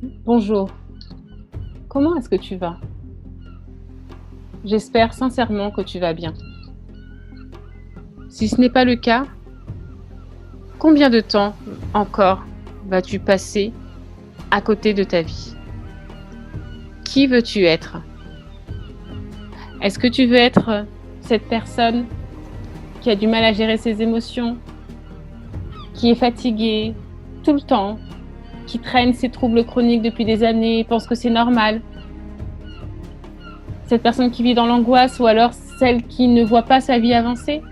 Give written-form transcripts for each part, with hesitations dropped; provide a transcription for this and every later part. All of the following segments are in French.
Bonjour, comment est-ce que tu vas? J'espère sincèrement que tu vas bien. Si ce n'est pas le cas, combien de temps encore vas-tu passer à côté de ta vie? Qui veux-tu être? Est-ce que tu veux être cette personne qui a du mal à gérer ses émotions, qui est fatiguée tout le temps, qui traîne ses troubles chroniques depuis des années et pense que c'est normal? Cette personne qui vit dans l'angoisse ou alors celle qui ne voit pas sa vie avancer?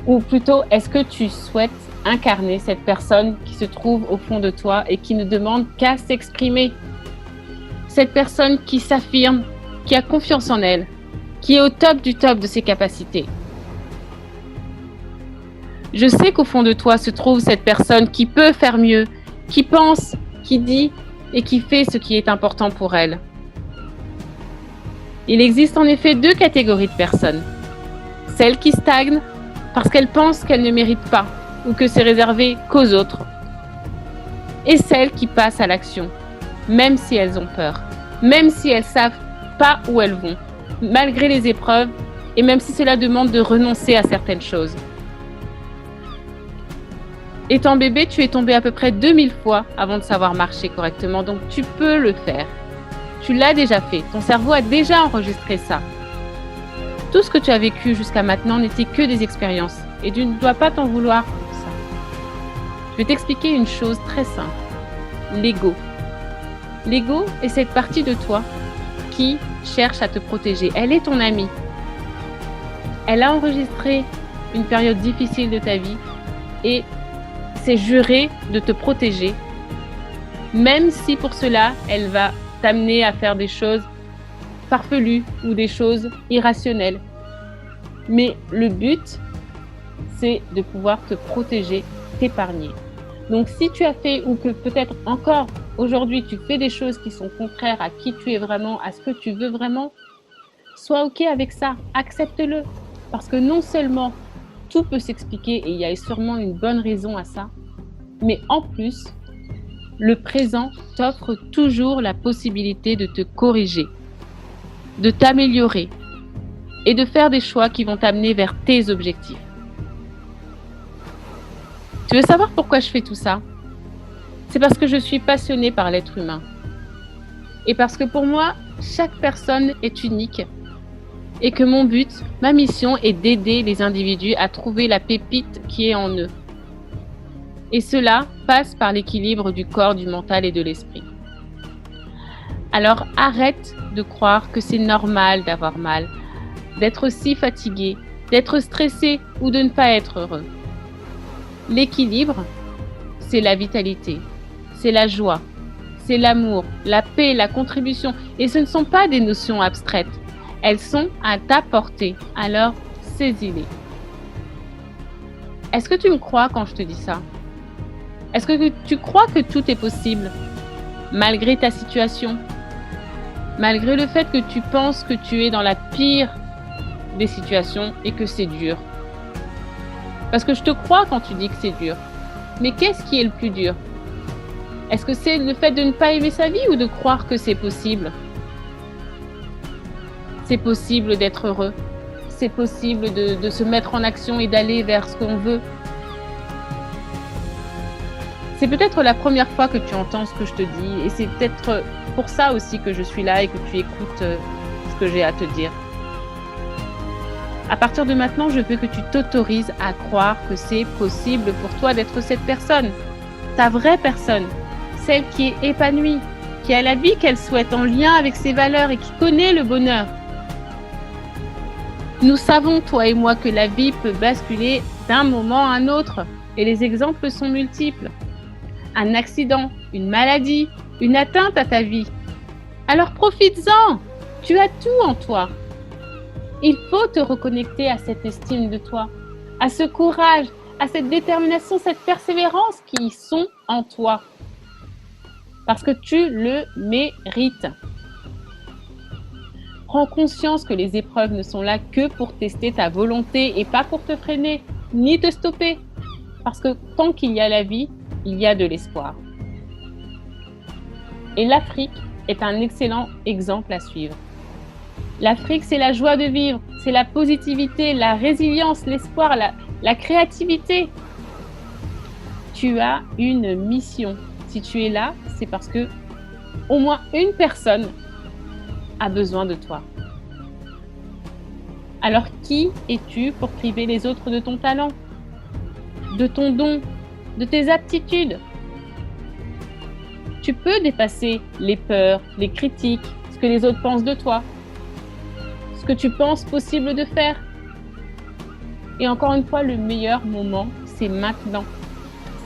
Ou plutôt, est-ce que tu souhaites incarner cette personne qui se trouve au fond de toi et qui ne demande qu'à s'exprimer? Cette personne qui s'affirme, qui a confiance en elle, qui est au top de ses capacités. Je sais qu'au fond de toi se trouve cette personne qui peut faire mieux, qui pense, qui dit et qui fait ce qui est important pour elle. Il existe en effet deux catégories de personnes. Celles qui stagnent parce qu'elles pensent qu'elles ne méritent pas ou que c'est réservé qu'aux autres. Et celles qui passent à l'action, même si elles ont peur, même si elles ne savent pas où elles vont, malgré les épreuves et même si cela demande de renoncer à certaines choses. Étant bébé, tu es tombé à peu près 2000 fois avant de savoir marcher correctement, donc tu peux le faire. Tu l'as déjà fait, ton cerveau a déjà enregistré ça. Tout ce que tu as vécu jusqu'à maintenant n'était que des expériences et tu ne dois pas t'en vouloir pour ça. Je vais t'expliquer une chose très simple. L'ego. L'ego est cette partie de toi qui cherche à te protéger. Elle est ton amie. Elle a enregistré une période difficile de ta vie et s'est jurée de te protéger, même si pour cela, elle va t'amener à faire des choses farfelues ou des choses irrationnelles. Mais le but, c'est de pouvoir te protéger, t'épargner. Donc si tu as fait ou que peut-être encore aujourd'hui tu fais des choses qui sont contraires à qui tu es vraiment, à ce que tu veux vraiment, sois OK avec ça, accepte-le. Parce que non seulement tout peut s'expliquer et il y a sûrement une bonne raison à ça, mais en plus, le présent t'offre toujours la possibilité de te corriger, de t'améliorer et de faire des choix qui vont t'amener vers tes objectifs. Tu veux savoir pourquoi je fais tout ça? C'est parce que je suis passionnée par l'être humain. Et parce que pour moi, chaque personne est unique et que mon but, ma mission est d'aider les individus à trouver la pépite qui est en eux. Et cela passe par l'équilibre du corps, du mental et de l'esprit. Alors arrête de croire que c'est normal d'avoir mal, d'être si fatigué, d'être stressé ou de ne pas être heureux. L'équilibre, c'est la vitalité, c'est la joie, c'est l'amour, la paix, la contribution. Et ce ne sont pas des notions abstraites, elles sont à ta portée, alors saisis-les. Est-ce que tu me crois quand je te dis ça? Est-ce que tu crois que tout est possible, malgré ta situation, malgré le fait que tu penses que tu es dans la pire des situations et que c'est dur? Parce que je te crois quand tu dis que c'est dur. Mais qu'est-ce qui est le plus dur? Est-ce que c'est le fait de ne pas aimer sa vie ou de croire que c'est possible? C'est possible d'être heureux. C'est possible de se mettre en action et d'aller vers ce qu'on veut. C'est peut-être la première fois que tu entends ce que je te dis et c'est peut-être pour ça aussi que je suis là et que tu écoutes ce que j'ai à te dire. À partir de maintenant, je veux que tu t'autorises à croire que c'est possible pour toi d'être cette personne, ta vraie personne, celle qui est épanouie, qui a la vie qu'elle souhaite en lien avec ses valeurs et qui connaît le bonheur. Nous savons, toi et moi, que la vie peut basculer d'un moment à un autre et les exemples sont multiples. Un accident, une maladie, une atteinte à ta vie. Alors profites-en, tu as tout en toi. Il faut te reconnecter à cette estime de toi, à ce courage, à cette détermination, cette persévérance qui sont en toi. Parce que tu le mérites. Prends conscience que les épreuves ne sont là que pour tester ta volonté et pas pour te freiner, ni te stopper. Parce que tant qu'il y a la vie, il y a de l'espoir. Et l'Afrique est un excellent exemple à suivre. L'Afrique, c'est la joie de vivre, c'est la positivité, la résilience, l'espoir, la créativité. Tu as une mission. Si tu es là, c'est parce que au moins une personne a besoin de toi. Alors qui es-tu pour priver les autres de ton talent, de ton don, de tes aptitudes? Tu peux dépasser les peurs, les critiques, ce que les autres pensent de toi, ce que tu penses possible de faire. Et encore une fois, le meilleur moment, c'est maintenant.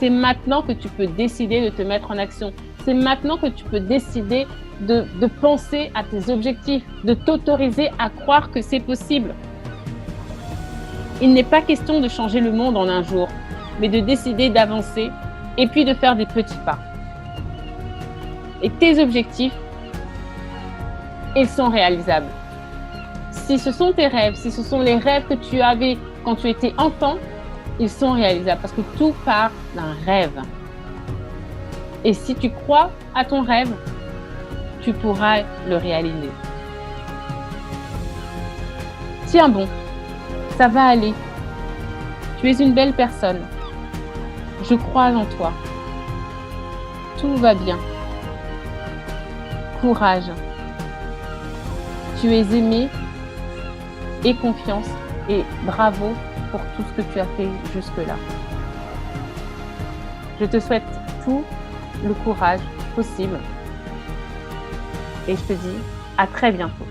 C'est maintenant que tu peux décider de te mettre en action. C'est maintenant que tu peux décider de penser à tes objectifs, de t'autoriser à croire que c'est possible. Il n'est pas question de changer le monde en un jour, mais de décider d'avancer et puis de faire des petits pas. Et tes objectifs, ils sont réalisables. Si ce sont tes rêves, si ce sont les rêves que tu avais quand tu étais enfant, ils sont réalisables parce que tout part d'un rêve. Et si tu crois à ton rêve, tu pourras le réaliser. Tiens bon, ça va aller. Tu es une belle personne. Je crois en toi. Tout va bien. Courage. Tu es aimé et confiance et bravo pour tout ce que tu as fait jusque-là. Je te souhaite tout le courage possible et je te dis à très bientôt.